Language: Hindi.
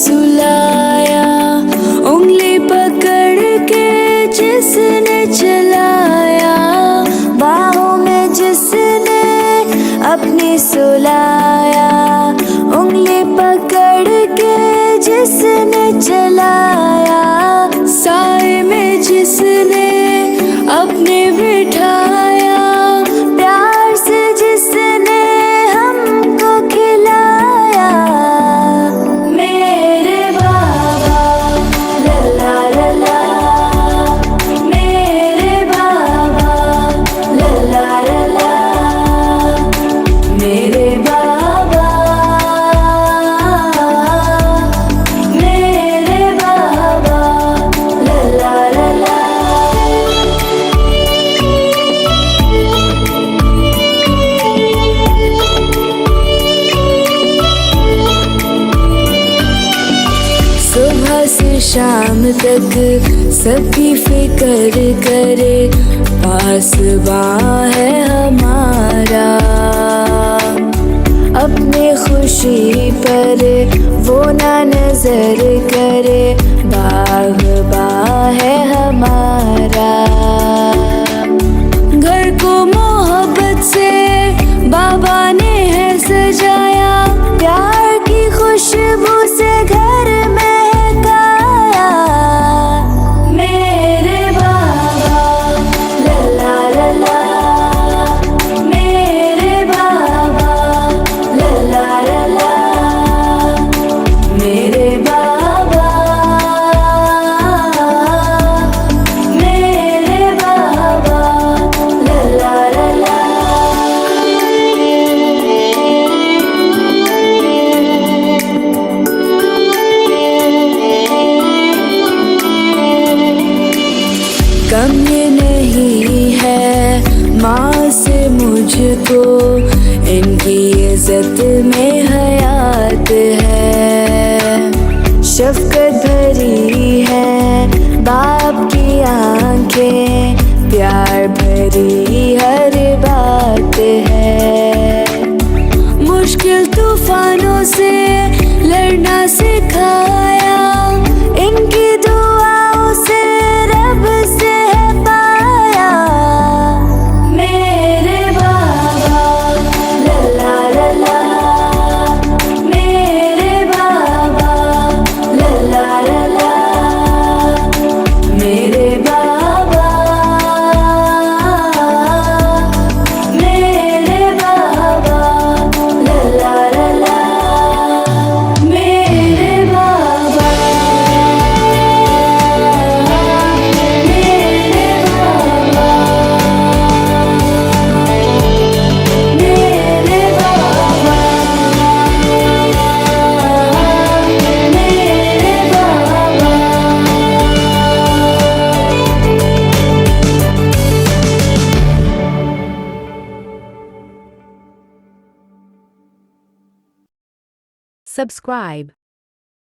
सुलाया, उंगली पकड़ के जिसने चलाया, बाहों में जिसने अपनी सुलाया, उंगली पकड़ के जिसने चलाया, साए में जिसने अपने बिठाया, प्यार से जिसने हमको खिलाया, मेरे बाबा लल्ला लल्ला, मेरे बाबा लल्ला लल्ला, मेरे बाबा, मेरे बाबा लल्ला लल्ला। सुबह से शाम तक सबकी फिक्र करे, पास है हमारा, अपने खुशी पर वो ना नजर करे, बाग़ है हमारा। घर को मोहब्बत से बाबा ने है सजाया, प्यार की खुशबू से घर महकाया, मेरे बाबा लल्ला लल्ला, मेरे बाबा लल्ला लल्ला, मेरे बाबा, मेरे बाबा लल्ला लल्ला। कम ये नहीं है माँ से मुझको, इनकी इज्जत में हयात है, शफकत भरी है बाप की आंखें, प्यार भरी हर बात है, मुश्किल तूफानों से लड़ना सिखाया, इनकी दुआओं से रब से है पाया, मेरे बाबा लल्ला लल्ला, मेरे बाबा लल्ला लल्ला, मेरे बाबा, मेरे बाबा लल्ला लल्ला, मेरे बाबा, मेरे बाबा, मेरे बाबा, मेरे बाबा। Subscribe.